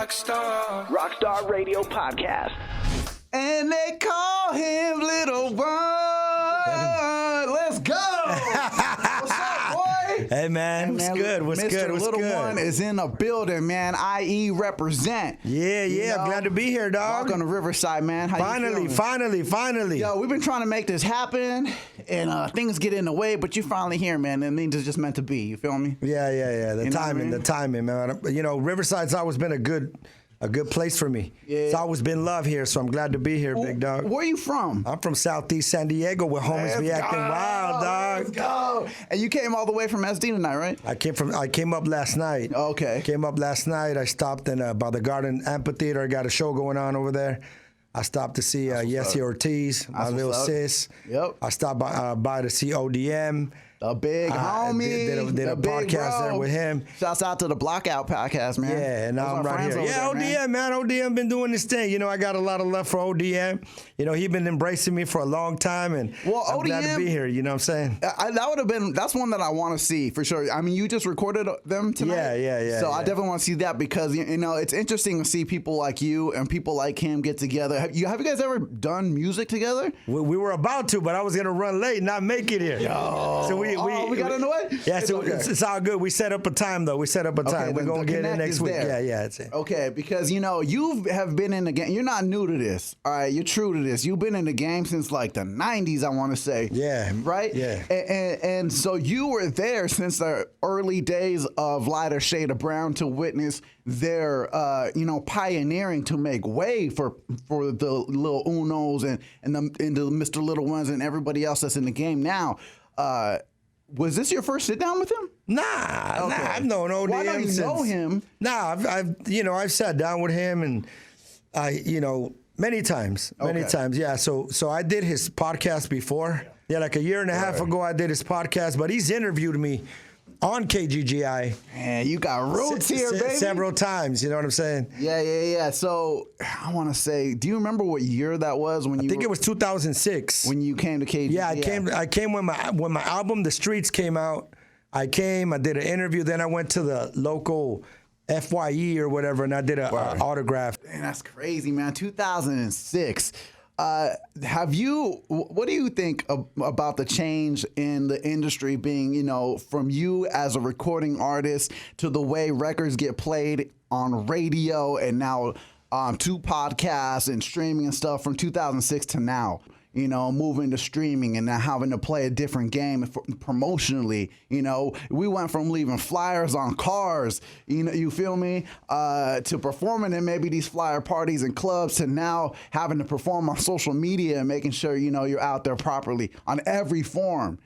Rockstar Radio Podcast. And they call him Lil One. Let's go. What's up, boy? Hey, man. What's good? What's Mr. good? What's Lil good? One is in the building, man. IE represent. Yeah. I'm glad to be here, dog. Welcome to Riverside, man. How you feeling? Finally. Yo, we've been trying to make this happen, and things get in the way, but you finally here, man. And things are just meant to be. You feel me? Yeah. The timing, man. You know, Riverside's always been a good place for me. Yeah. It's always been love here, so I'm glad to be here, big dog. Where are you from? I'm from Southeast San Diego, where homies be acting wild, dog. Let's go. And you came all the way from SD tonight, right? I came up last night. Okay. I stopped in by the Garden Amphitheater. I got a show going on over there. I stopped to see Yessie Ortiz, my little sis. Yep. I stopped by to see ODM. The big homie. Did a podcast there with him. Shouts out to the Blockout podcast, man. Yeah, and now I'm right here. Yeah, ODM, man. ODM been doing this thing. You know, I got a lot of love for ODM. You know, he been embracing me for a long time, and I'm glad to be here. You know what I'm saying? That's one that I want to see for sure. I mean, you just recorded them tonight. Yeah. So I definitely want to see that because, you know, it's interesting to see people like you and people like him get together. Have you guys ever done music together? We were about to, but I was going to run late and not make it here. Yo. So we got in the way? Yeah, it's all good. We set up a time, though. We're going to get in next week. Yeah, that's it. Okay, because, you know, you have been in the game. You're not new to this, all right? You're true to this. You've been in the game since, like, the 90s, I want to say. Yeah. Right? Yeah. And so you were there since the early days of Lighter Shade of Brown to witness their, pioneering to make way for the Lil Unos and the Mr. Little Ones and everybody else that's in the game now. Was this your first sit down with him? Nah, I've known ODM. Why don't you know him? Nah, I've sat down with him and many times. Yeah. So I did his podcast before. Yeah, like a year and a half ago, I did his podcast, but he's interviewed me on KGGI. Man, you got roots here, baby. Several times, you know what I'm saying? Yeah. So I want to say, do you remember what year that was when I think it was 2006 when you came to KGGI? Yeah, I came when my album The Streets came out. I did an interview, then I went to the local FYE or whatever, and I did an autograph. Man, that's crazy, man. 2006. What do you think about the change in the industry being, you know, from you as a recording artist to the way records get played on radio and now to podcasts and streaming and stuff from 2006 to now? You know, moving to streaming and now having to play a different game promotionally. You know, we went from leaving flyers on cars, you feel me, to performing in maybe these flyer parties and clubs to now having to perform on social media and making sure, you know, you're out there properly on every form.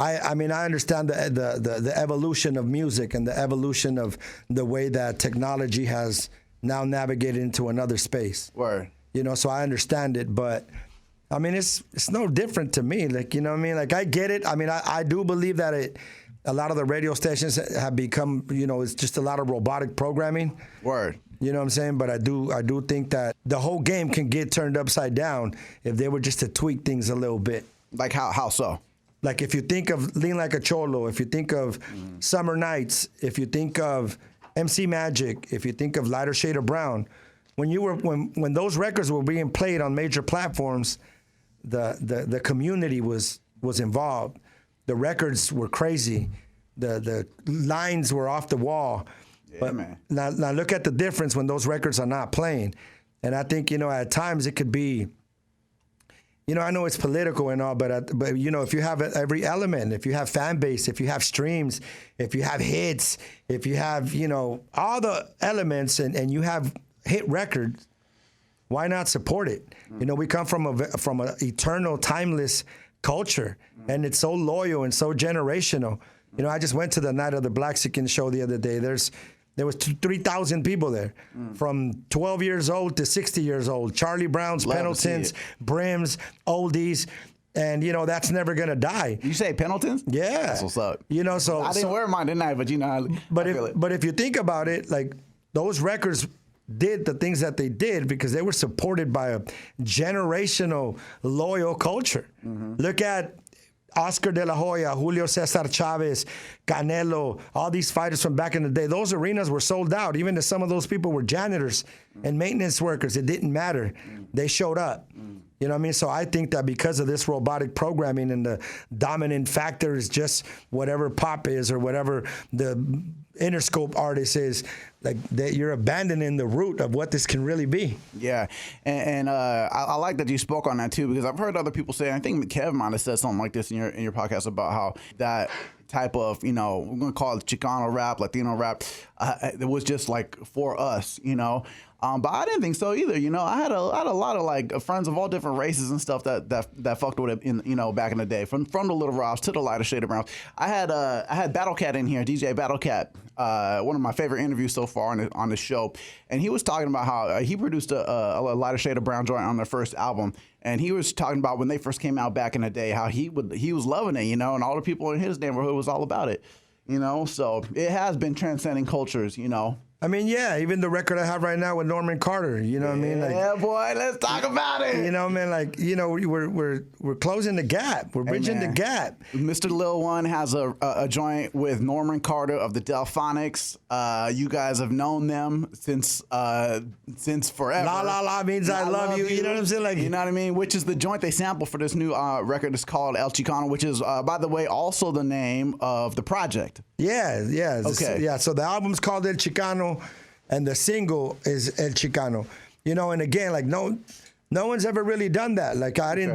I mean, I understand the evolution of music and the evolution of the way that technology has now navigated into another space. Word. You know, so I understand it, but I mean, it's no different to me. Like, you know what I mean? Like, I get it. I mean, I do believe that a lot of the radio stations have become, you know, it's just a lot of robotic programming. Word. You know what I'm saying? But I do think that the whole game can get turned upside down if they were just to tweak things a little bit. Like how so? Like if you think of Lean Like a Cholo, if you think of Summer Nights, if you think of MC Magic, if you think of Lighter Shade of Brown, when those records were being played on major platforms, the community was involved. The records were crazy. The lines were off the wall. Yeah, but man. Now look at the difference when those records are not playing. And I think, you know, at times it could be, you know, I know it's political and all, but you know, if you have every element, if you have fan base, if you have streams, if you have hits, if you have, you know, all the elements and you have hit records, why not support it? You know, we come from an eternal, timeless culture, and it's so loyal and so generational. You know, I just went to the Night of the Blaxican show the other day. There was 3,000 people there, from 12 years old to 60 years old. Charlie Browns, Pendletons, Brims, oldies. And, you know, that's never going to die. You say Pendletons? Yeah. That's what's up. You know, so... I didn't wear mine, didn't I? But, you know, But if you think about it, like, those records did the things that they did because they were supported by a generational, loyal culture. Look at Oscar De La Hoya, Julio Cesar Chavez, Canelo, all these fighters from back in the day, those arenas were sold out. Even if some of those people were janitors and maintenance workers, it didn't matter. They showed up. You know what I mean? So I think that because of this robotic programming and the dominant factor is just whatever pop is or whatever the Interscope artist is, like that you're abandoning the root of what this can really be. Yeah, and I like that you spoke on that too, because I've heard other people say, I think Kev might have said something like this in your podcast about how that type of, we're gonna call it Chicano rap, Latino rap, it was just like for us, but I didn't think so either. I had a lot of like friends of all different races and stuff that fucked with it in back in the day, from the Little Robs to the lighter shade of browns. I had Battle Cat in here, DJ Battle Cat, one of my favorite interviews so far on the show, and he was talking about how he produced a lighter shade of brown joint on their first album, and he was talking about when they first came out back in the day, how he was loving it, and all the people in his neighborhood was all about it, so it has been transcending cultures, I mean, yeah, even the record I have right now with Norman Carter, you know what I mean? Like, yeah, boy, let's talk about it. Man, like, we're closing the gap. We're bridging the gap. Mr. Lil One has a joint with Norman Carter of the Delphonics. You guys have known them since forever. La La La means I love you. You know what I'm saying? Like, you know what I mean? Which is the joint they sample for this new record. It's called El Chicano, which is, by the way, also the name of the project. Yeah. Okay. Yeah, so the album's called El Chicano, and the single is El Chicano. And again, like no one's ever really done that. Like I didn't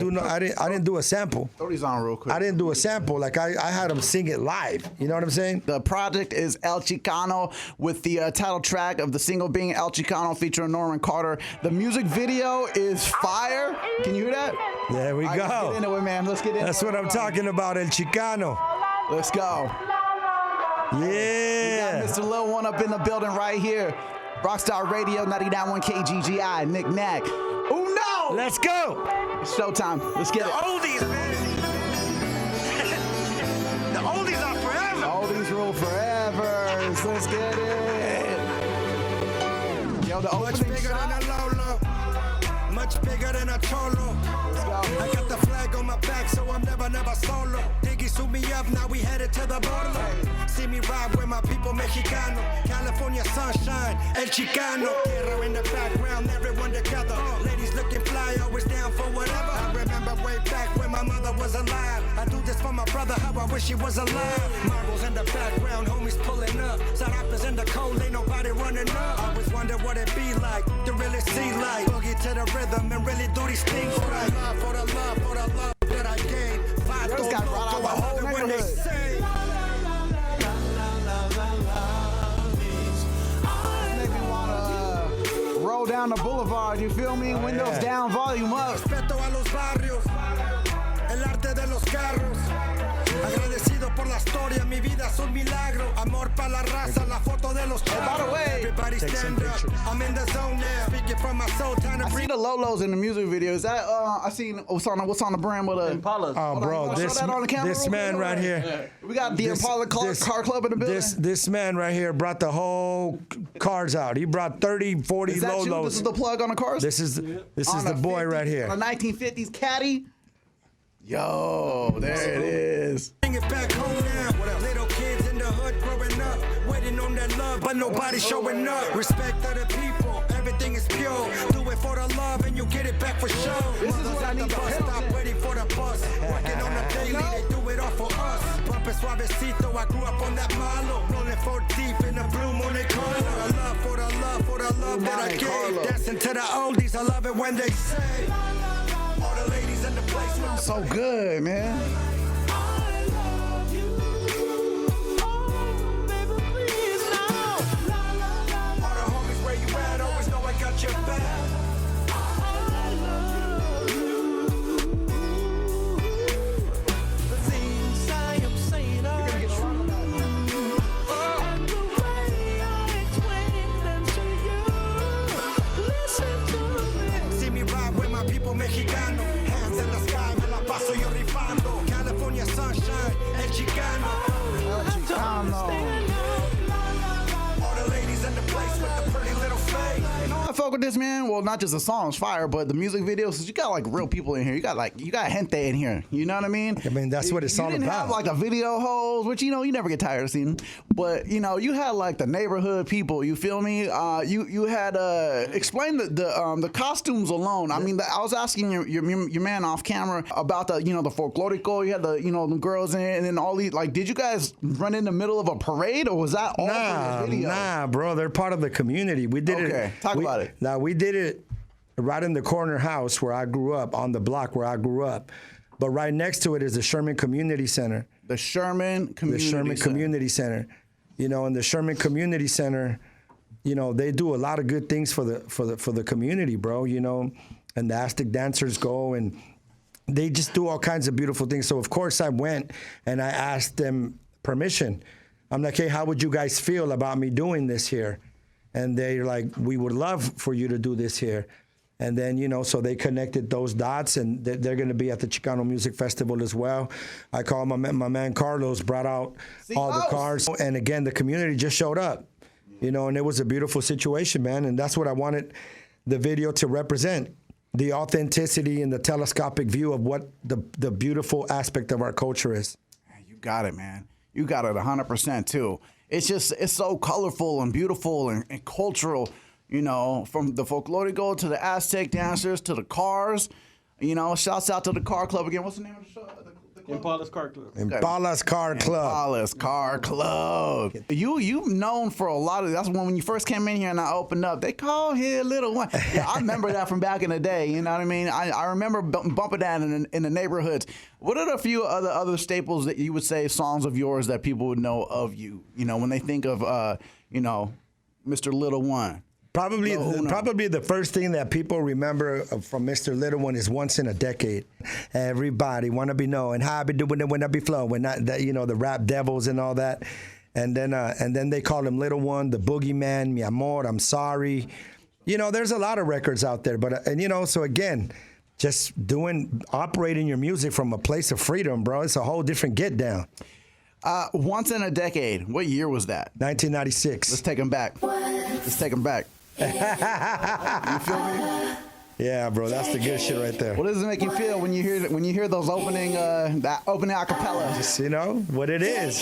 do a sample. Throw these on real quick. I didn't do a sample. Like I had them sing it live. You know what I'm saying? The project is El Chicano, with the title track of the single being El Chicano featuring Norman Carter. The music video is fire. Can you hear that? There we go. Let's get into it, man. Let's get into it. That's what I'm talking about, El Chicano. Let's go. Yeah. We got Mr. Lil One up in the building right here. Rockstar Radio 99.1 KGGI. Nick Nack. Oh no! Let's go. It's showtime. Let's get it. Oldies, man. The oldies are forever. Oldies rule forever. Let's get it. Yo, the Much opening bigger shot. than a Lolo. Much bigger than a Cholo. Let's go. I got the flag on my back, so I'm never solo. Diggy suit me up, now we headed to the border. See me ride with my people Mexicano. California sunshine, El Chicano. Guerra in the background, everyone together. Ladies looking fly, always down for whatever. I remember way back when my mother was alive. I do this for my brother, how I wish he was alive. Marbles in the background, homies pulling up. Sarapas in the cold, ain't nobody running up. Always wonder what it be like to really see light. Boogie to the rhythm and really do these things right. For the love that I gave. Five Yours got brought out the whole when they neighborhood. say. Make me wanna roll down the boulevard. You feel me? Windows down, volume up. Respeto a los barrios, el arte de los carros. Agradecido por la historia, mi vida es un milagro. Amor para la raza, la foto de los chavos. by the way, Everybody stand up, I'm in the zone now. Speaking from my soul, time to I see bring the Lolos in the music video. Is that I seen what's on the brand with a Impalas. Oh, bro, Show that on the camera this real man quick. right here. We got the Impala car club in the building. This man right here brought the whole cars out. He brought 30, 40 Is that you? Lolos. This is the plug on the cars? This is On the boy 50s, right here. On a 1950s caddy. Yo, there it is. Bring it back home now. Little kids in the hood growing up, waiting on that love, but nobody showing up. Respect to the people, everything is pure. Do it for the love and you get it back for sure. This is Mothers what I at the need to bus help stop with. waiting for the bus. Working on the daily, they do it all for us. Bumpin' suavecito, I grew up on that malo. Rolling 4 deep in the blue Monte Carlo. For the love that I gave. Dancing to the oldies, I love it when they say. All the ladies in the place, man. So good, man. All the homies where you at, always know I got your back. The things I am saying are true. And the way I explain them to you. Listen to me. See me ride with my people Mexicano. Hands in the sky, me la paso yo rifando. fuck with this, man. Well, not just the songs fire, but the music videos. Cause you got like real people in here. You got gente in here. You know what I mean? I mean, that's what it's all about. You didn't have like a video hose, which you never get tired of seeing. But you had like the neighborhood people. You feel me? You had explain the costumes alone. I mean, I was asking your man off camera about the folklorico. You had the girls in it, and then all these, like, did you guys run in the middle of a parade, or was that all for the video? Nah, bro. They're part of the community. We did it. Okay, talk about it. Now, we did it right in the corner house where I grew up, on the block where I grew up. But right next to it is the Sherman Community Center. The Sherman Community Center. And the Sherman Community Center, they do a lot of good things for the community, bro. And the Aztec dancers go, and they just do all kinds of beautiful things. So of course I went and I asked them permission. I'm like, hey, how would you guys feel about me doing this here? And they're like, we would love for you to do this here. And then, so they connected those dots, and they're going to be at the Chicano Music Festival as well. I called my man Carlos, brought out all the cars. And again, the community just showed up, and it was a beautiful situation, man. And that's what I wanted the video to represent, the authenticity and the telescopic view of what the beautiful aspect of our culture is. You got it, man. You got it 100% too. It's so colorful and beautiful and cultural. From the folklorico to the Aztec dancers to the cars. Shouts out to the car club again. What's the name of the show? The club? Impala's Car Club. Impala's Car Club. Impala's Car Club. You've known for a lot of, that's when you first came in here and I opened up, they call here Lil One. Yeah, I remember that from back in the day, you know what I mean? I remember bumping that in the neighborhoods. What are the few other staples that you would say, songs of yours, that people would know of you, when they think of, Mr. Lil One? Probably the first thing that people remember from Mr. Little One is Once in a Decade. Everybody wanna be knowing how I be doing it when I be flowing. That the rap devils and all that. And then they call him Little One, the Boogeyman, Mi Amor, I'm Sorry. There's a lot of records out there, but so again, just operating your music from a place of freedom, bro. It's a whole different get down. Once in a Decade. What year was that? 1996. Let's take him back. You feel me? Yeah, bro, that's the good shit right there. What does it make you feel when you hear those opening that opening acapella? Just what it is.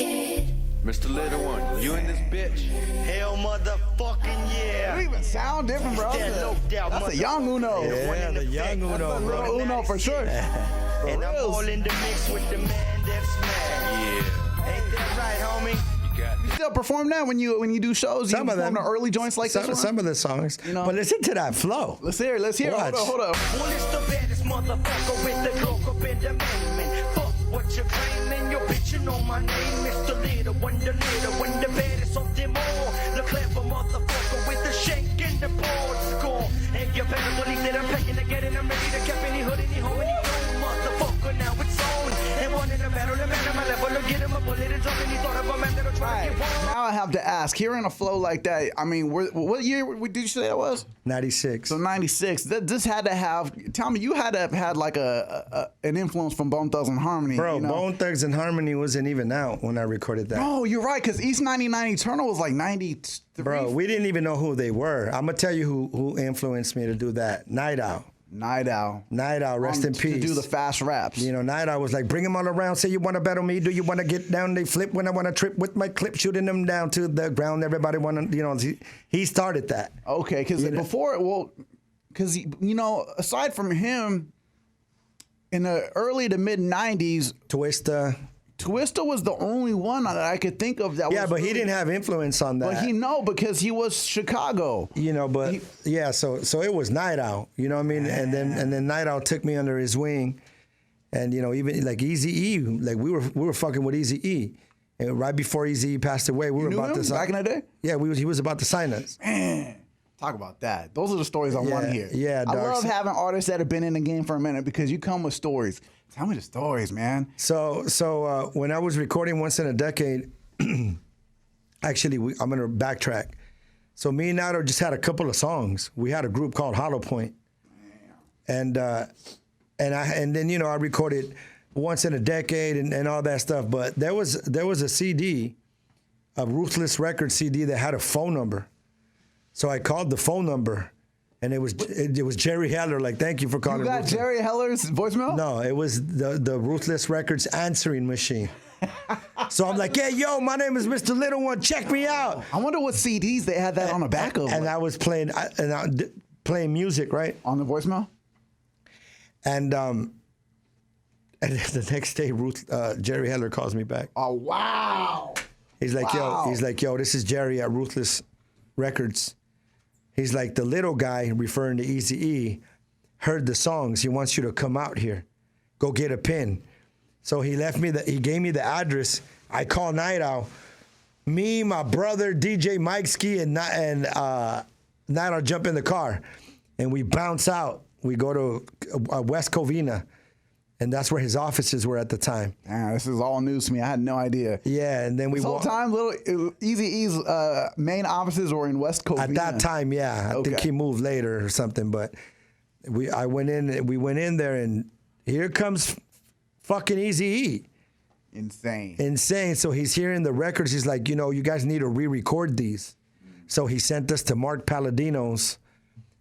Mr. Little One, you and this bitch. Hell motherfucking yeah. You even sound different, bro. That's a young Uno. Yeah, the young Uno, bro. Little Uno for sure. And I'm all in the mix with the man that's mad. Yeah. Ain't that right, homie? You still perform that when you do shows? Some you of them. The early joints like this one? Some of the songs. But listen to that flow. Let's hear it. Watch. Hold up. Well, it's the baddest motherfucker with the cloak up in the main. Fuck what you're claiming. Your bitch, you know my name. Mr. Little One, the baddest of them all. The clever motherfucker with the shank and the board score. And you better believe that I'm paying to get in. I'm ready to cap any hood, any home, any home. Motherfucker, now it's on. And one in the battle, the man on my level. Get him a bullet and drop, and he thought of a man that'll try to get one. Now I have to ask, hearing a flow like that, I mean, what year did you say that was? 96. So 96. This had to have, tell me, you had to have had like an influence from Bone Thugs and Harmony. Bro, Bone Thugs and Harmony wasn't even out when I recorded that. Oh, you're right, because East 99 Eternal was like 93. Bro, we didn't even know who they were. I'm going to tell you who influenced me to do that. Night Owl. Night Owl, rest in peace. To do the fast raps. Night Owl was like, bring them all around. Say you want to battle me. Do you want to get down? They flip when I want to trip with my clip, shooting them down to the ground. Everybody want to, he started that. Okay, because aside from him, in the early to mid 90s, Twista was the only one that I could think of that was. Yeah, but he didn't have influence on that. But because he was Chicago. So it was Night Owl, you know what I mean? And then Night Owl took me under his wing. And even like Eazy E, like we were fucking with Eazy E. And right before Eazy E passed away, we were about to sign. Back in the day? Yeah, he was about to sign us. Man. Talk about that. Those are the stories I want to hear. Yeah, I love having artists that have been in the game for a minute because you come with stories. Tell me the stories, man. So when I was recording Once in a Decade, actually, I'm going to backtrack. So me and Nato just had a couple of songs. We had a group called Hollow Point. And then I recorded Once in a Decade and all that stuff. But there was a CD, a Ruthless Records CD that had a phone number. So I called the phone number, And it was Jerry Heller. Like, thank you for calling. You got Ruthless. Jerry Heller's voicemail? No, it was the Ruthless Records answering machine. So I'm like, yeah, yo, my name is Mr. Little One. Check me out. I wonder what CDs they had that on the back of. And I was playing playing music, right? On the voicemail? And the next day, Jerry Heller calls me back. Oh, wow. He's like, Wow. yo, this is Jerry at Ruthless Records. He's like, the little guy, referring to Eazy E, heard the songs. He wants you to come out here. Go get a pen. So he gave me the address. I call Night Owl. Me, my brother, DJ Mike Ski, and Night Owl jump in the car. And we bounce out. We go to West Covina. And that's where his offices were at the time. Man, this is all news to me. I had no idea. Yeah, and then we This whole time, Eazy E's main offices were in West Covina. At that time, yeah. I think he moved later or something. But we went in there, and here comes fucking Eazy E. Insane. So he's hearing the records. He's like, you guys need to re-record these. So he sent us to Mark Palladino's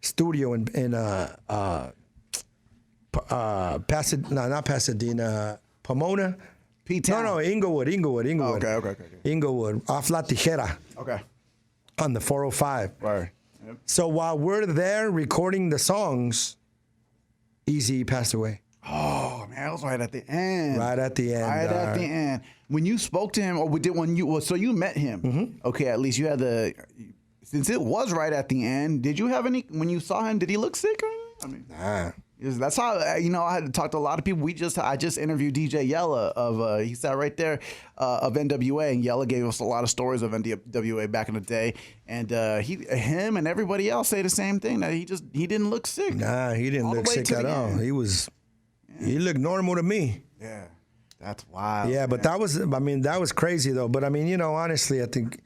studio in not Pasadena, Pomona. P-Town. No, Inglewood. Oh, okay. Inglewood, off La Tijera. Okay. On the 405. Right. Yep. So while we're there recording the songs, Eazy E passed away. Oh man, that was right at the end. Right at the end. When you spoke to him, so you met him. Mm-hmm. Okay, at least you had since it was right at the end. Did you have when you saw him? Did he look sick? Nah. That's how I had to talk to a lot of people. I just interviewed DJ Yella he sat right there of NWA, and Yella gave us a lot of stories of NWA back in the day, and him and everybody else say the same thing, that he didn't look sick. Nah, he didn't look sick at all. He looked normal to me. Yeah, that's wild. Yeah, but that was crazy though. But honestly, I think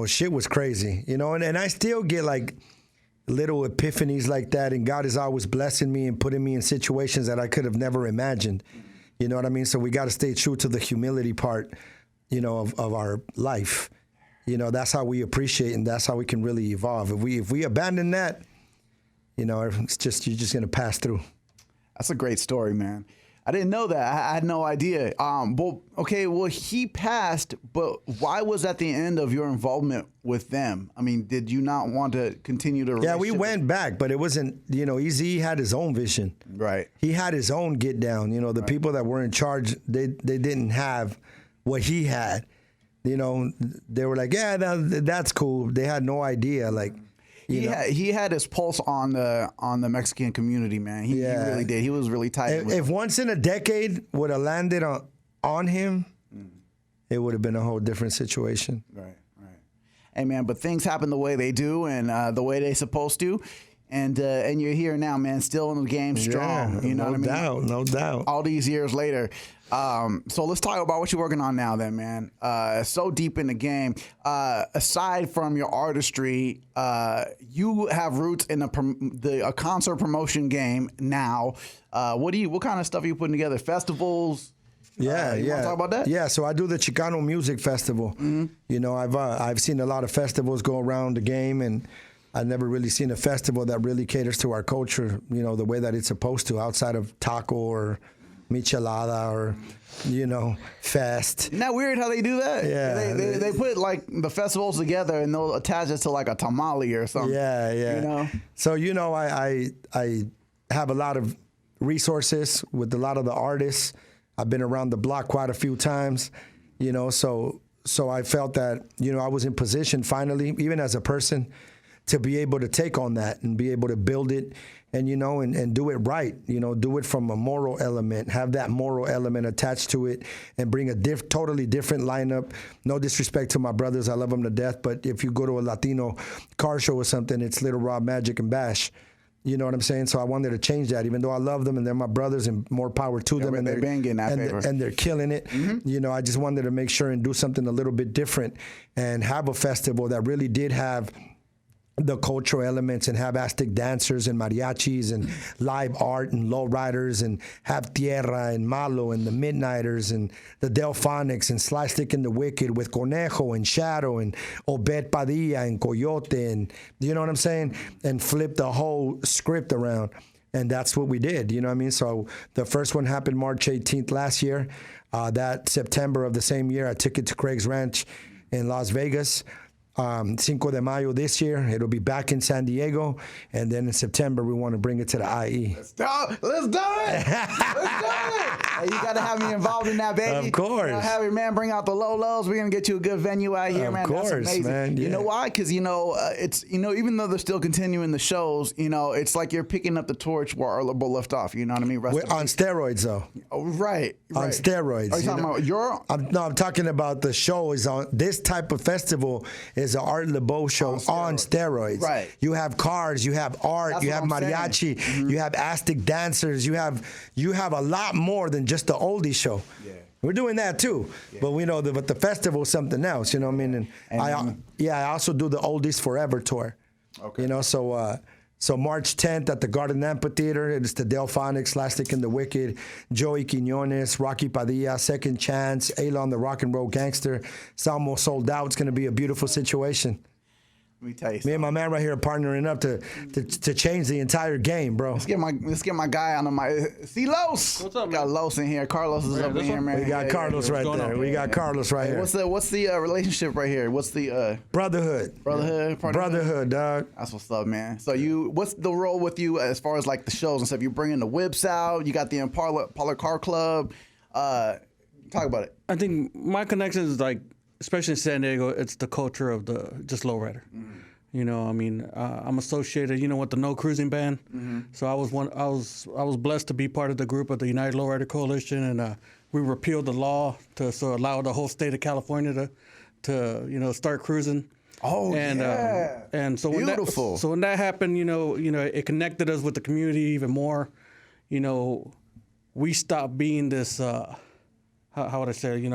shit was crazy. And I still get like little epiphanies like that, and God is always blessing me and putting me in situations that I could have never imagined. You know what I mean? So we got to stay true to the humility part, of our life. That's how we appreciate, and that's how we can really evolve. If we abandon that, it's just, you're just gonna pass through. That's a great story, man. I didn't know that. I had no idea. Well, he passed, but why was that the end of your involvement with them? I mean, did you not want to continue to? Yeah, we went back, but it wasn't, Eazy had his own vision. Right. He had his own get down. The people that were in charge, they didn't have what he had. They were like, yeah, that's cool. They had no idea, like. He had his pulse on the Mexican community, man. He really did. He was really tight. If once in a decade would have landed on him, it would have been a whole different situation. Right. Hey, man, but things happen the way they do and the way they're supposed to. And you're here now, man, still in the game, strong. Yeah, you know what I mean? No doubt. All these years later. So let's talk about what you're working on now then, man. So deep in the game. Aside from your artistry, you have roots in a concert promotion game now. What kind of stuff are you putting together? Festivals? Yeah. Want to talk about that? Yeah, so I do the Chicano Music Festival. Mm-hmm. I've seen a lot of festivals go around the game, and I've never really seen a festival that really caters to our culture, the way that it's supposed to, outside of taco or michelada or, fest. Isn't that weird how they do that? Yeah. They put like the festivals together and they'll attach it to like a tamale or something. Yeah. So, I have a lot of resources with a lot of the artists. I've been around the block quite a few times, so I felt that, I was in position finally, even as a person, to be able to take on that and be able to build it and, and do it right, do it from a moral element, have that moral element attached to it and bring a totally different lineup. No disrespect to my brothers. I love them to death. But if you go to a Latino car show or something, it's Little Rob, Magic, and Bash. You know what I'm saying? So I wanted to change that, even though I love them and they're my brothers and more power to them. And they've been getting that favor. And they're killing it. Mm-hmm. I just wanted to make sure and do something a little bit different and have a festival that really did have the cultural elements and have Aztec dancers and mariachis and live art and lowriders and have Tierra and Malo and the Midnighters and the Delphonics and Sly Stick and the Wicked with Conejo and Shadow and Obed Padilla and Coyote and, you know what I'm saying? And flip the whole script around. And that's what we did, you know what I mean? So the first one happened March 18th last year. That September of the same year, I took it to Craig's Ranch in Las Vegas. Cinco de Mayo this year. It'll be back in San Diego. And then in September, we want to bring it to the IE. Let's do it. Let's do it. Hey, you got to have me involved in that, baby. Of course. Have your man bring out the Lolos. We're going to get you a good venue out here, man. Of course, that's amazing. man. You Yeah. know why? Because, it's, even though they're still continuing the shows, it's like you're picking up the torch where our Liberal left off. You know what I mean? We're on steroids, though. Oh, right. On steroids. Are you talking about your... I'm talking about the show is on this type of festival is an Art Lebeau show on steroids. Right. You have cars, you have art, That's you what have I'm mariachi, saying. you have Aztec dancers, you have a lot more than just the oldie show. Yeah. We're doing that too, but we know but the festival is something else. You know what I mean? And I also do the Oldies Forever tour. Okay. So March 10th at the Garden Amphitheater, it's the Delphonics, Sly Stick and the Wicked, Joey Quiñones, Rocky Padilla, Second Chance, Elon the Rock and Roll Gangster. It's almost sold out. It's going to be a beautiful situation. Let me tell you Me something. and my man right here are partnering up to change the entire game, bro. Let's get my guy on the mic. See Los. What's up, We got man? Los in here. Carlos is up in this here, one? man. We got Carlos right going there. on? We got Carlos right here. What's the relationship right here? What's the Brotherhood. brotherhood? Partnership? Brotherhood, dog. That's what's up, man. So what's the role with you as far as like the shows and stuff? You bringing the whips out. You got the Impala Car Club. Talk about it. I think my connection is like, especially in San Diego, it's the culture of the just lowrider. I'm associated, with the No Cruising Band. So I was blessed to be part of the group of the United Lowrider Coalition, and we repealed the law to allow the whole state of California to start cruising. Oh, yeah. And so Beautiful. when that happened, it connected us with the community even more. We stopped being this. How would I say?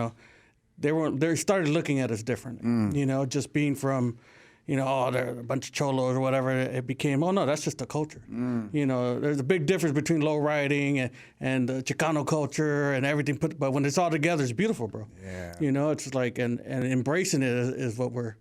They started looking at us differently. Just being from, they're a bunch of cholos or whatever. It became, oh no, that's just the culture. There's a big difference between low riding and the Chicano culture and everything. But when it's all together, it's beautiful, bro. Yeah. It's like and embracing it is what we're.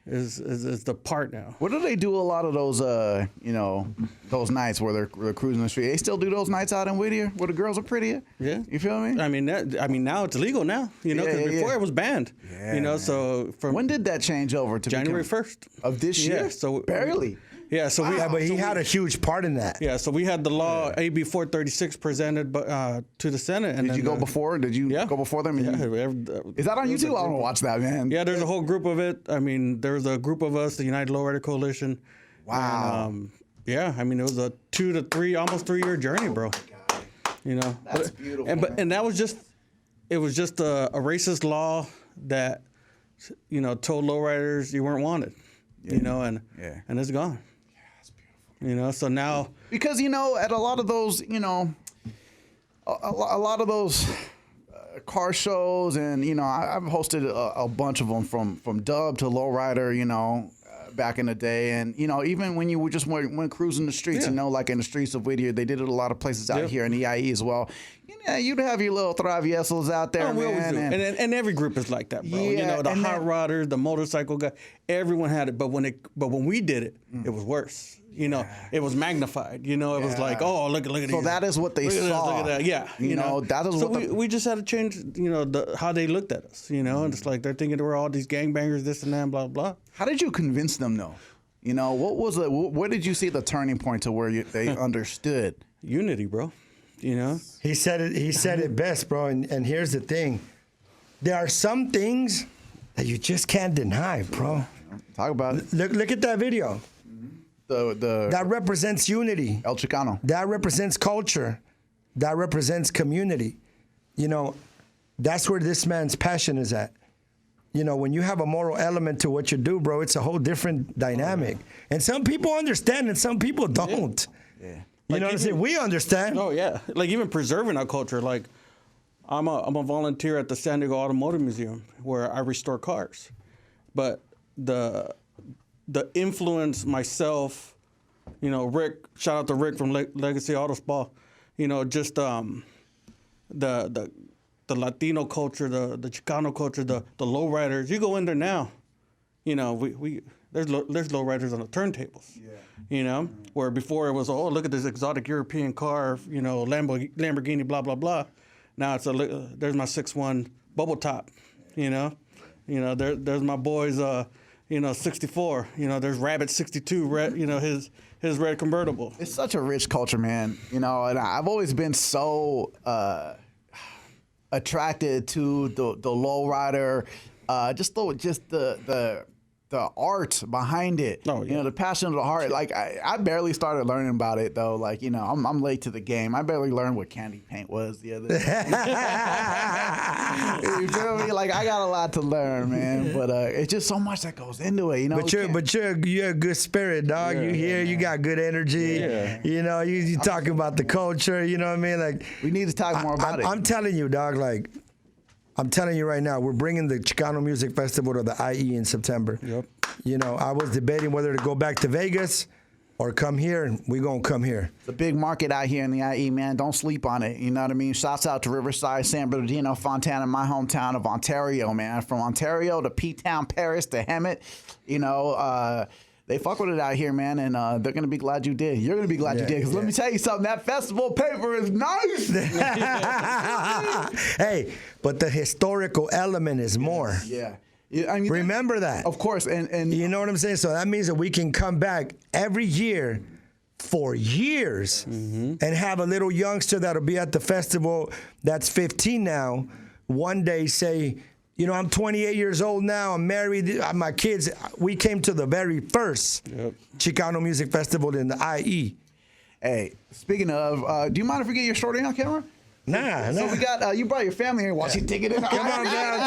Is the part now. What do they do a lot of those, those nights where they're cruising the street? They still do those nights out in Whittier where the girls are prettier? Yeah. You feel me? I mean, now it's illegal now, because before it was banned. Yeah. So from When did that change over to January become- 1st of this year? Yeah, so barely. Yeah, so But he had a huge part in that. Yeah, so we had the law AB 436 presented to the Senate. And Did you go before? Did you go before them? Yeah. Is that on YouTube? I want to watch that, man. Yeah, there's a whole group of it. I mean, there's a group of us, the United Lowrider Coalition. Wow. And, it was a 2 to 3, almost 3 year journey, bro. That's beautiful. And that was just, it was just a racist law that, told lowriders you weren't wanted, and it's gone. So now Because at a lot of those, a lot of those car shows, and I've hosted a bunch of them from dub to lowrider, back in the day, and even when you just went cruising the streets, like in the streets of Whittier, they did it a lot of places out here in the IE as well. You'd have your little traviesos out there, we always man. do. And every group is like that, bro. Yeah, the and hot rodders, the motorcycle guy, everyone had it. But when we did it, it was worse. It was magnified. It was like, oh, look at these. So that is what they Look at this, saw. look at that. Yeah. that is so what we just had to change, how they looked at us. And it's like they're thinking we're all these gangbangers, this and that, and blah blah. How did you convince them, though? What was it? Where did you see the turning point to where they understood? Unity, bro. He said it best, bro. And here's the thing. There are some things that you just can't deny, bro. Talk about it. Look at that video. That represents unity. El Chicano. That represents culture. That represents community. That's where this man's passion is at. When you have a moral element to what you do, bro, it's a whole different dynamic. And some people understand and some people don't. Yeah. You know what I'm saying? We understand. Oh yeah, like even preserving our culture. Like I'm a volunteer at the San Diego Automotive Museum where I restore cars, but the the influence myself, you know, Rick, shout out to Rick from Legacy Auto Spa, you know, just the Latino culture, the Chicano culture, the lowriders. You go in there now, you know, there's lowriders on the turntables. Yeah. You know, where before it was, oh, look at this exotic European car, you know, Lamborghini, blah blah blah. Now it's there's my 6'1" bubble top, you know, there's my boys, you know, 64. You know, there's Rabbit 62, red, you know, his red convertible. It's such a rich culture, man. You know, and I've always been so attracted to the lowrider, just the art behind it. Oh, yeah. You know, the passion of the heart. Like I barely started learning about it though. Like, you know, I'm late to the game. I barely learned what candy paint was the other day. You feel me? Like I got a lot to learn, man. But it's just so much that goes into it. You know. But you're a good spirit, dog. Yeah, you here. You got good energy. Yeah. You know, you talking about the culture. You know what I mean? Like we need to talk more about it. I'm telling you, dog. Like. I'm telling you right now, we're bringing the Chicano Music Festival to the IE in September. Yep. You know, I was debating whether to go back to Vegas or come here, and we're going to come here. It's a big market out here in the IE, man. Don't sleep on it. You know what I mean? Shouts out to Riverside, San Bernardino, Fontana, my hometown of Ontario, man. From Ontario to P-Town, Paris to Hemet, you know, they fuck with it out here, man, and they're going to be glad you did. You're going to be glad you did, because let me tell you something, that festival paper is nice. Hey, but the historical element is more. Yeah. I mean, remember that. Of course. And you know what I'm saying? So that means that we can come back every year for years and have a little youngster that'll be at the festival that's 15 now, one day say, you know, I'm 28 years old now. I'm married. My kids, we came to the very first Chicano Music Festival in the IE. Hey, speaking of, do you mind if we get your shorty on camera? Nah. So we got, you brought your family here. Watch you take it in. Come on, Val.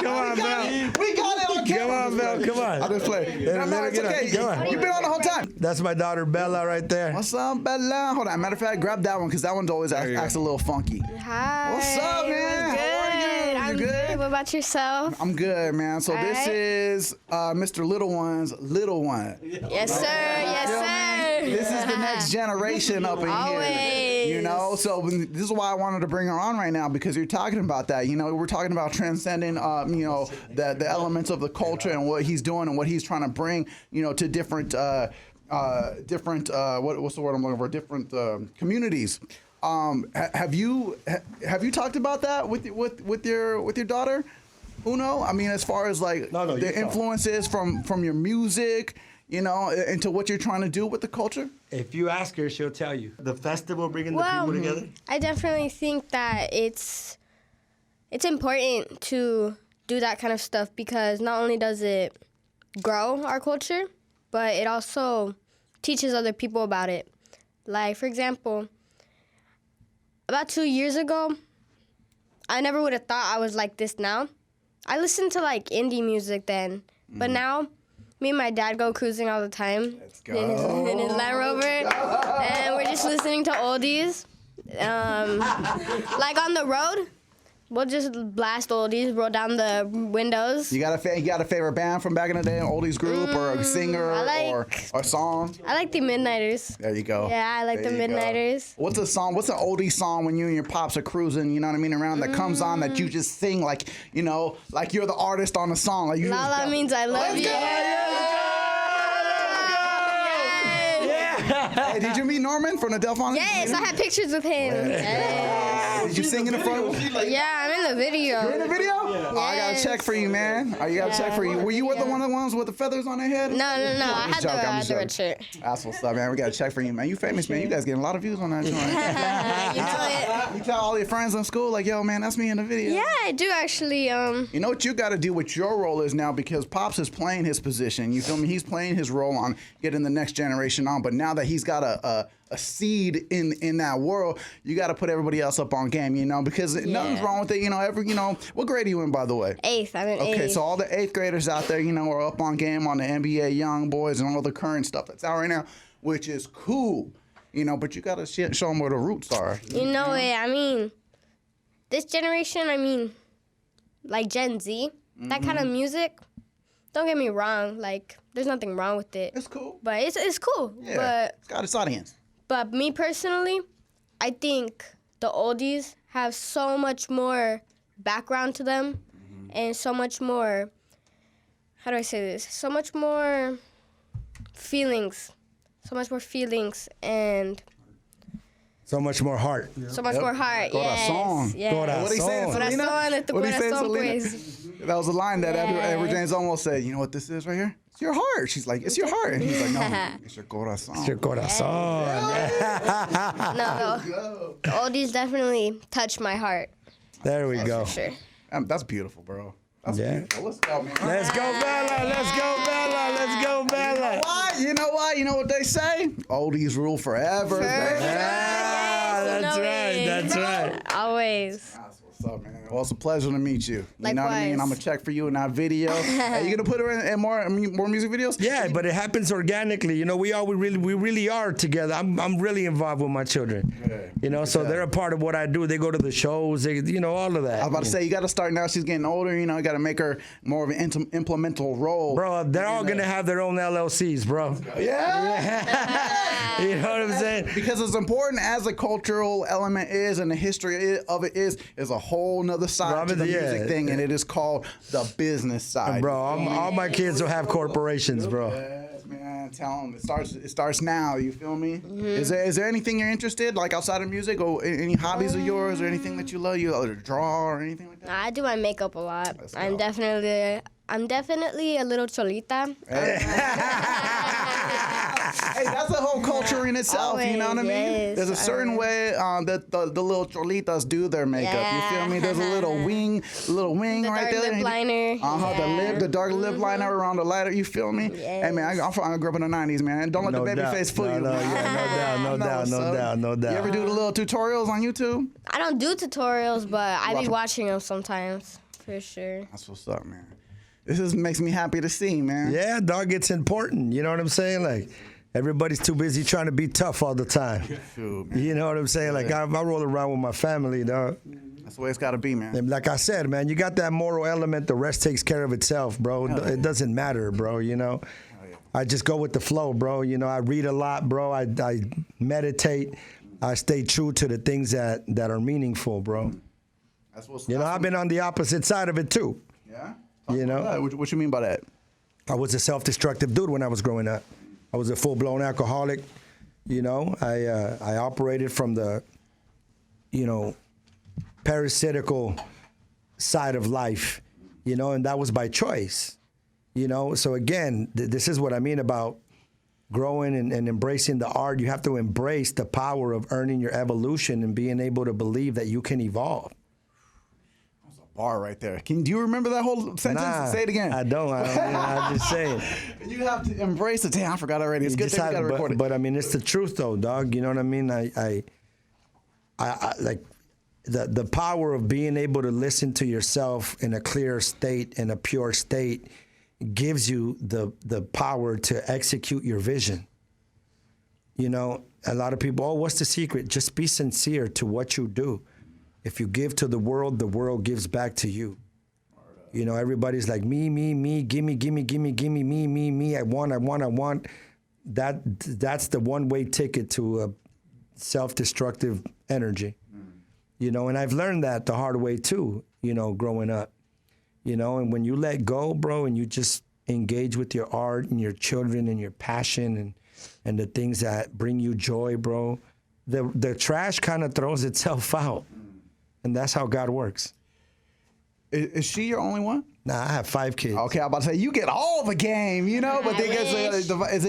We got it on camera. Come on, Val. Come on. I'll just play. It's okay. You've been on the whole time. That's my daughter, Bella, right there. What's up, Bella? Hold on. Matter of fact, grab that one, because that one's always acts a little funky. Hi. What's up, man? Good. How are you? I'm good. What about yourself? I'm good, man. So this is Mr. Lil One's Lil One. Yes, sir. Yes, sir. This is the next generation up in here. You know, so this is why I wanted to bring her on right now, because you're talking about that. You know, we're talking about transcending, you know, the elements of the culture and what he's doing and what he's trying to bring, you know, to different, what's the word I'm looking for? Different communities. Have you talked about that with your daughter, Uno? I mean, as far as like the influences from your music, you know, into what you're trying to do with the culture? If you ask her, she'll tell you. The festival bringing the people together? I definitely think that it's important to do that kind of stuff, because not only does it grow our culture, but it also teaches other people about it. Like, for example, about 2 years ago, I never would have thought I was like this now. I listened to like indie music then, but now me and my dad go cruising all the time in his Land Rover, and we're just listening to oldies. Like on the road, we'll just blast oldies, roll down the windows. You got a favorite band from back in the day, an oldies group or a singer or a song? I like the Midnighters. There you go. Yeah, I like the Midnighters. What's a song? What's an oldie song when you and your pops are cruising? You know what I mean? Around that comes on that you just sing like, you know, like you're the artist on the song. Like you La La means I love you. Hey, did you meet Norman from the Delphonics? Yes, I had pictures with him. Yes. Did you sing in the front? Yeah, I'm in the video. You're in the video? Yeah. Oh, I got to check for you, man. I got to check for you. Were you with the one of the ones with the feathers on their head? No. I had the red shirt. That's what's up, man. We got to check for you, man. You famous, man. You guys getting a lot of views on that joint. You tell all your friends in school, like, yo, man, that's me in the video. Yeah, I do actually. You know what you got to do what your role is now, because Pops is playing his position. You feel me? He's playing his role on getting the next generation on. But now that he's got a seed in that world, you got to put everybody else up on game, you know, because nothing's wrong with it. You know, what grade are you in, by the way? 8th. I'm in 8th. Okay, so all the 8th graders out there, you know, are up on game on the NBA Young Boys and all the current stuff that's out right now, which is cool, you know, but you got to show them where the roots are. You know, I mean, this generation, I mean, like Gen Z, that kind of music, don't get me wrong, like, there's nothing wrong with it. It's cool. But it's cool. Yeah, But it's got its audience. But me personally, I think the oldies have so much more background to them and so much more, how do I say this? So much more feelings. So much more feelings and So much more heart. so much more heart. Corazón. Yes. Corazón. What he saying, Selena? Corazón, tu What he saying, corazón, Selena? pues. That was a line that Yes. Edward James almost said. You know what this is right here? It's your heart. She's like, it's your heart. And he's like, no, it's your corazón. Your corazón. No, the oldies definitely touch my heart. There we go. For sure. That's beautiful, bro. That's Yeah. beautiful. Let's go, man. Let's go, Bella. Let's go, Bella. Let's go, Bella. Why? You know why? You know what they say? Oldies rule forever. For baby. sure. Ah, Yes, that's you know right. it. That's right. Always. That's what's up, man. Well, it's a pleasure to meet you. You know what I mean? Likewise. I'm gonna check for you in that video. Hey, you gonna put her in more music videos? Yeah, but it happens organically. You know, we really are together. I'm really involved with my children. Yeah. You know, so they're a part of what I do. They go to the shows. They, you know, all of that. I was about to say, you got to start now. She's getting older. You know, you got to make her more of an implemental role. Bro, they're all gonna have their own LLCs, bro. Yeah. You know what I'm saying? Because as important as the cultural element is and the history of it is a whole nother side to the music thing, and it is called the business side. Bro, all my kids will have corporations, bro. Yes, man. Tell them it starts now. You feel me? Is there anything you're interested like outside of music or any hobbies of yours or anything that you love? You or draw or anything like that? I do my makeup a lot. Let's I'm go. definitely a little cholita. Hey, that's a whole culture in itself. You know what I mean? Yes, There's a certain way that the little cholitas do their makeup. You feel me? There's a little wing The right dark there. lip liner. The dark lip liner around the lighter. You feel me? Hey man, I grew up in the '90s, man. Don't let No the baby doubt. face fool you. No doubt. You ever do the little tutorials on YouTube? I don't do tutorials, but I be watching them sometimes, for sure. That's what's up, man. This makes me happy to see, man. Yeah, dog, it's important. You know what I'm saying? Like, everybody's too busy trying to be tough all the time. Shoot, man. You know what I'm saying? Like, I roll around with my family, dog. That's the way it's got to be, man. And like I said, man, you got that moral element. The rest takes care of itself, bro. It doesn't matter, bro, you know? I just go with the flow, bro. You know, I read a lot, bro. I meditate. I stay true to the things that are meaningful, bro. That's what's You know, I've been on the opposite side of it, too. Yeah? You know? What you mean by that? I was a self-destructive dude when I was growing up. I was a full-blown alcoholic. You know, I operated from the, you know, parasitical side of life, you know, and that was by choice. You know, so again, this is what I mean about growing and embracing the art. You have to embrace the power of earning your evolution and being able to believe that you can evolve. Bar right there. Do you remember that whole sentence? Nah, Say it again. I don't. I'm just saying. You have to embrace it. Damn, I forgot already. It's You good just that we got to have- record it. but I mean, it's the truth, though, dog. You know what I mean? I like the power of being able to listen to yourself in a clear state, in a pure state, gives you the power to execute your vision. You know, a lot of people, oh, what's the secret? Just be sincere to what you do. If you give to the world gives back to you. You know, everybody's like, me, gimme, me, I want. That's the one-way ticket to a self-destructive energy. You know, and I've learned that the hard way too, you know, growing up. You know, and when you let go, bro, and you just engage with your art and your children and your passion and the things that bring you joy, bro, the trash kind of throws itself out. And that's how God works. Is she your only one? Nah, I have 5 kids. Okay, I'm about to say you get all the game, you know. But I wish.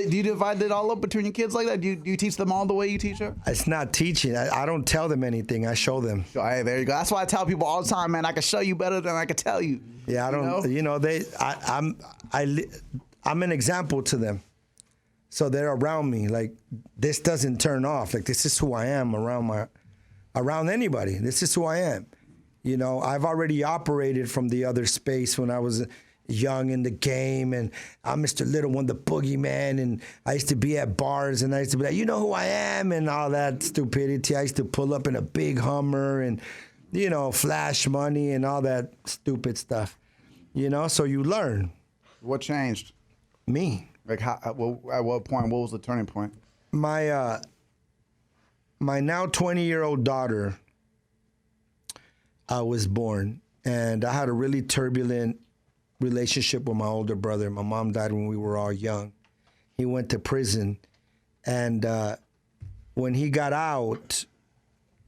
do you divide it all up between your kids like that? Do you teach them all the way you teach her? It's not teaching. I don't tell them anything. I show them. Hey, there you go. That's why I tell people all the time, man. I can show you better than I can tell you. Yeah, I don't. You know, I'm an example to them. So they're around me. Like, this doesn't turn off. Like, this is who I am around anybody. This is who I am. You know, I've already operated from the other space when I was young in the game, and I'm Mr. Little One, the boogeyman, and I used to be at bars, and I used to be like, you know who I am, and all that stupidity. I used to pull up in a big Hummer and, you know, flash money and all that stupid stuff. You know, so you learn. What changed? Me. Like, how, at what point? What was the turning point? My now 20-year-old daughter was born, and I had a really turbulent relationship with my older brother. My mom died when we were all young. He went to prison, and when he got out,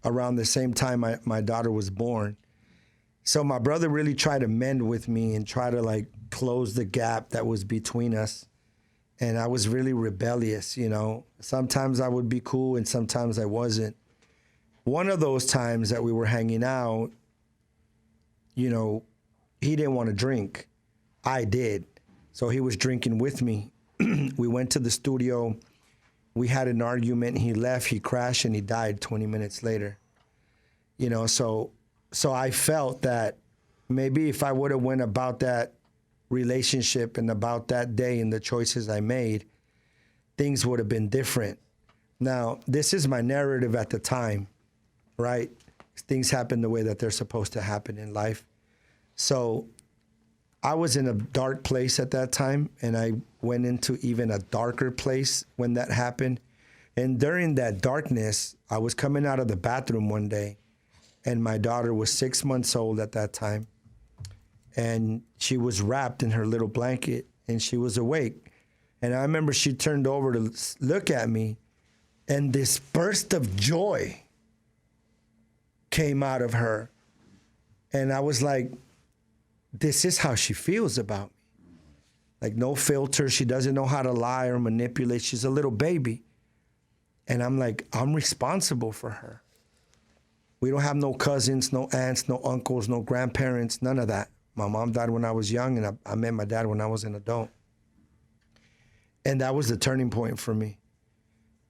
around the same time my daughter was born. So my brother really tried to mend with me and try to like close the gap that was between us. And I was really rebellious, you know. Sometimes I would be cool and sometimes I wasn't. One of those times that we were hanging out, you know, he didn't want to drink. I did. So he was drinking with me. We went to the studio. We had an argument. He left, he crashed, and he died 20 minutes later. You know, so I felt that maybe if I would have went about that relationship and about that day and the choices I made, things would have been different. Now, this is my narrative at the time, right? Things happen the way that they're supposed to happen in life. So I was in a dark place at that time, and I went into even a darker place when that happened. And during that darkness, I was coming out of the bathroom one day, and my daughter was 6 months old at that time. And she was wrapped in her little blanket, and she was awake. And I remember she turned over to look at me, and this burst of joy came out of her. And I was like, this is how she feels about me. Like, no filter. She doesn't know how to lie or manipulate. She's a little baby. And I'm like, I'm responsible for her. We don't have no cousins, no aunts, no uncles, no grandparents, none of that. My mom died when I was young, and I met my dad when I was an adult. And that was the turning point for me.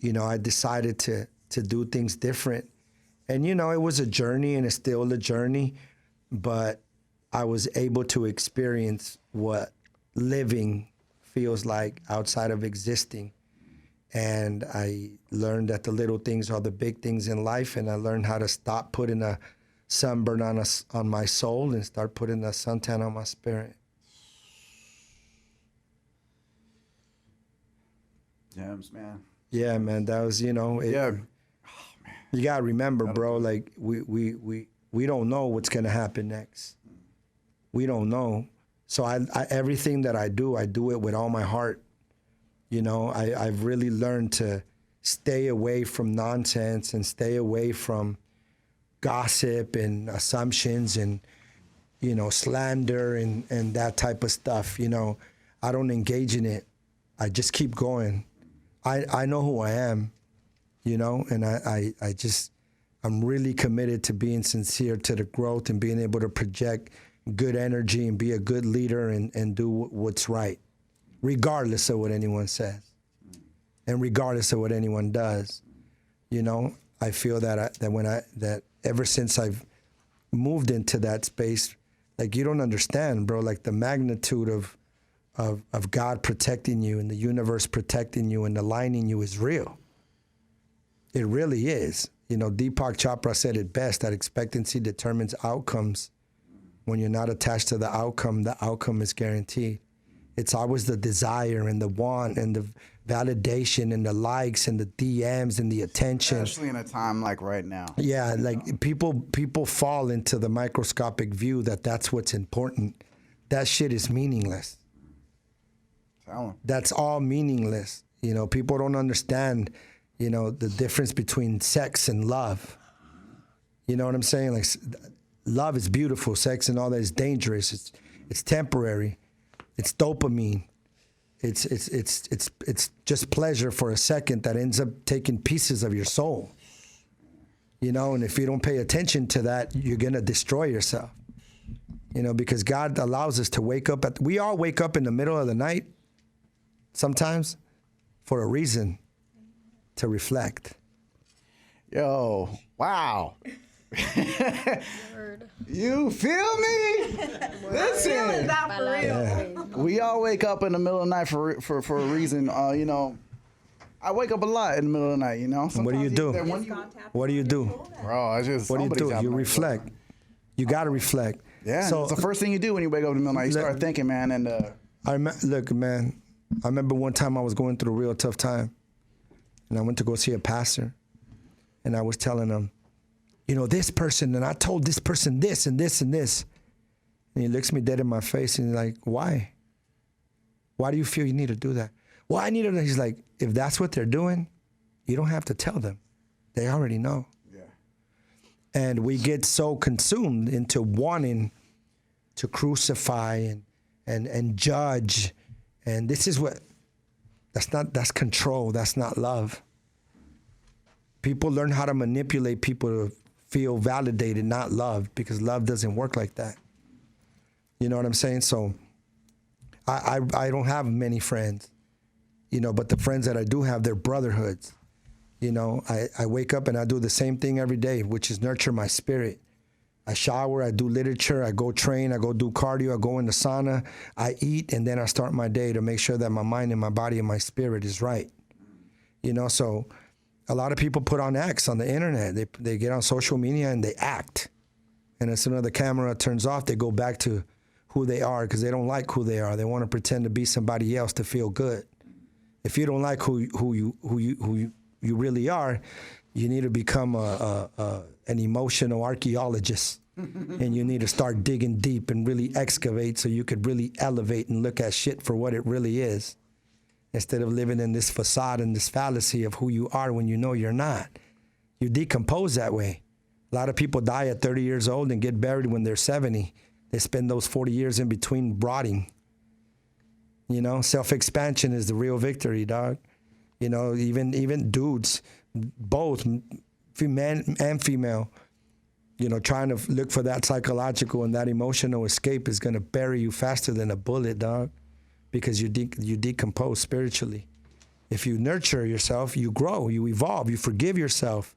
You know, I decided to do things different. And, you know, it was a journey, and it's still a journey, but I was able to experience what living feels like outside of existing. And I learned that the little things are the big things in life, and I learned how to stop putting a sunburn on my soul and start putting a suntan on my spirit. Gems, man. Yeah, man, that was, you know. Yeah. Oh, man. You gotta remember, bro, like we don't know what's gonna happen next. We don't know. So I everything that I do it with all my heart. You know, I've really learned to stay away from nonsense and stay away from gossip and assumptions and, you know, slander and that type of stuff. You know, I don't engage in it. I just keep going. I know who I am, you know, and I'm really committed to being sincere to the growth and being able to project good energy and be a good leader and do what's right, regardless of what anyone says and regardless of what anyone does. You know, I feel that that ever since I've moved into that space, like, you don't understand, bro, like the magnitude of God protecting you and the universe protecting you and aligning you is real. It really is. You know, Deepak Chopra said it best, that expectancy determines outcomes. When you're not attached to the outcome is guaranteed. It's always the desire and the want and the validation and the likes and the DMs and the attention. Especially in a time like right now. Yeah, like people fall into the microscopic view that that's what's important. That shit is meaningless. That's all meaningless. You know, people don't understand, you know, the difference between sex and love. You know what I'm saying? Like, love is beautiful. Sex and all that is dangerous. It's temporary. It's dopamine. It's just pleasure for a second that ends up taking pieces of your soul. You know, and if you don't pay attention to that, you're gonna destroy yourself. You know, because God allows us to wake up we all wake up in the middle of the night sometimes for a reason, to reflect. Yo, wow. You feel me? Listen, we all wake up in the middle of the night for a reason. You know, I wake up a lot in the middle of the night. You know, what do you do? What do you do, bro? What do you do? You reflect. You gotta reflect. Yeah. So it's the first thing you do when you wake up in the middle of the night. You start thinking, man. And look, man. I remember one time I was going through a real tough time, and I went to go see a pastor, and I was telling him, you know, this person, and I told this person this and this and this. And he looks me dead in my face, and he's like, why? Why do you feel you need to do that? Well, I need to. He's like, if that's what they're doing, you don't have to tell them. They already know. Yeah. And we get so consumed into wanting to crucify and judge. And this is what, that's control. That's not love. People learn how to manipulate people to feel validated, not loved, because love doesn't work like that. You know what I'm saying? So I don't have many friends, you know, but the friends that I do have, they're brotherhoods. You know, I wake up and I do the same thing every day, which is nurture my spirit. I shower, I do literature, I go train, I go do cardio, I go in the sauna, I eat, and then I start my day to make sure that my mind and my body and my spirit is right. You know, so a lot of people put on acts on the internet. They get on social media and they act. And as soon as the camera turns off, they go back to who they are because they don't like who they are. They want to pretend to be somebody else to feel good. If you don't like who you really are, you need to become an emotional archaeologist. And you need to start digging deep and really excavate so you could really elevate and look at shit for what it really is, instead of living in this facade and this fallacy of who you are when you know you're not. You decompose that way. A lot of people die at 30 years old and get buried when they're 70. They spend those 40 years in between rotting. You know, self-expansion is the real victory, dog. You know, even dudes, both man and female, you know, trying to look for that psychological and that emotional escape is going to bury you faster than a bullet, dog, because you decompose spiritually. If you nurture yourself, you grow, you evolve, you forgive yourself.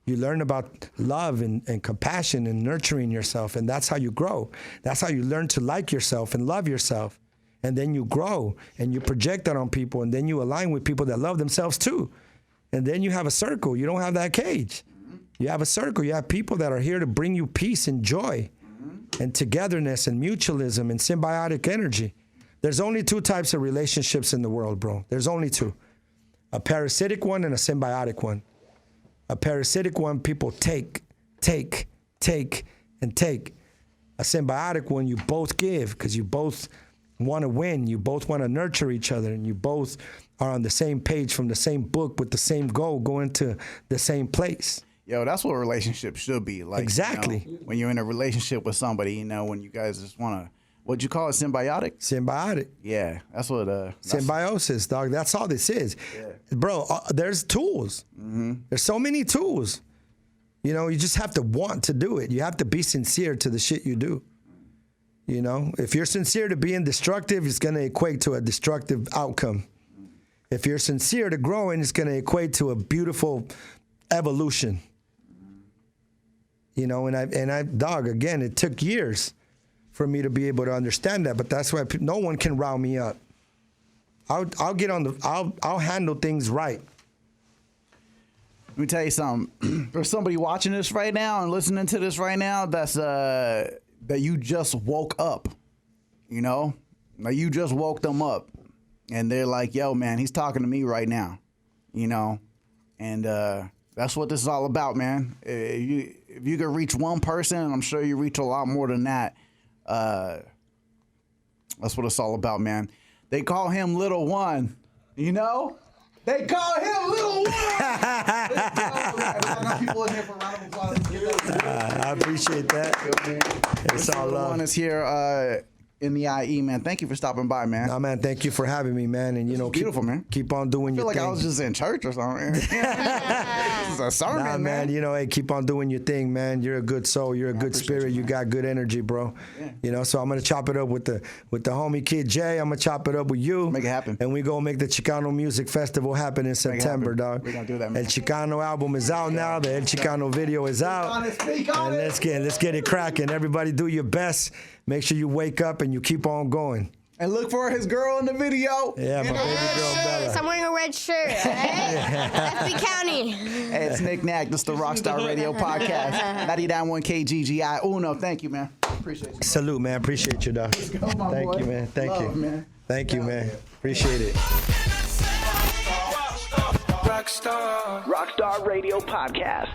You learn about love and compassion and nurturing yourself, and that's how you grow. That's how you learn to like yourself and love yourself. And then you grow, and you project that on people, and then you align with people that love themselves too. And then you have a circle. You don't have that cage. You have a circle. You have people that are here to bring you peace and joy and togetherness and mutualism and symbiotic energy. There's only two types of relationships in the world, bro. There's only two. A parasitic one and a symbiotic one. A parasitic one, people take, and take. A symbiotic one, you both give because you both want to win. You both want to nurture each other, and you both are on the same page from the same book with the same goal, going to the same place. Yo, that's what a relationship should be like. Exactly. You know, when you're in a relationship with somebody, you know, when you guys just want to, what'd you call it, symbiotic? Symbiotic. Yeah, that's what. Symbiosis, dog. That's all this is. Yeah. Bro, there's tools. Mm-hmm. There's so many tools. You know, you just have to want to do it. You have to be sincere to the shit you do. You know, if you're sincere to being destructive, it's going to equate to a destructive outcome. If you're sincere to growing, it's going to equate to a beautiful evolution. You know, and I, dog, again, it took years for me to be able to understand that, but that's why no one can rile me up. I'll get on I'll handle things right. Let me tell you something. There's somebody watching this right now and listening to this right now that's that you just woke up, you know? Like you just woke them up. And they're like, yo, man, he's talking to me right now, you know? And that's what this is all about, man. If you can reach one person, I'm sure you reach a lot more than that. That's what it's all about, man. They call him Lil One, you know? They call him Lil One. I appreciate that. It's all love. Lil One is here in the IE, man. Thank you for stopping by, man. No, man, thank you for having me, man. And, you know, beautiful, man. Keep on doing your thing. I feel like I was just in church or something. This is a sermon, nah, man. You know, hey, keep on doing your thing, man. You're a good soul. You're a good spirit. You got good energy, bro. Yeah. You know, so I'm going to chop it up with the homie Kid J. I'm going to chop it up with you. Make it happen. And we going to make the Chicano Music Festival happen in September, dog. We're going to do that, man. El Chicano album is out now. The El Chicano video is out. And let's get it cracking. Everybody do your best. Make sure you wake up and you keep on going. And look for his girl in the video. Yeah, my baby girl Bella. I'm wearing a red shirt, right? FB County. Hey, it's Nick Nack. This is the Rockstar Radio Podcast. 99.1 KGGI. Uno, thank you, man. Appreciate you. Salute, man. Appreciate you, dog. Let's go, my Thank boy. you, man. Thank Love, you. Man. Thank you, man. Appreciate it. Rockstar Radio Podcast.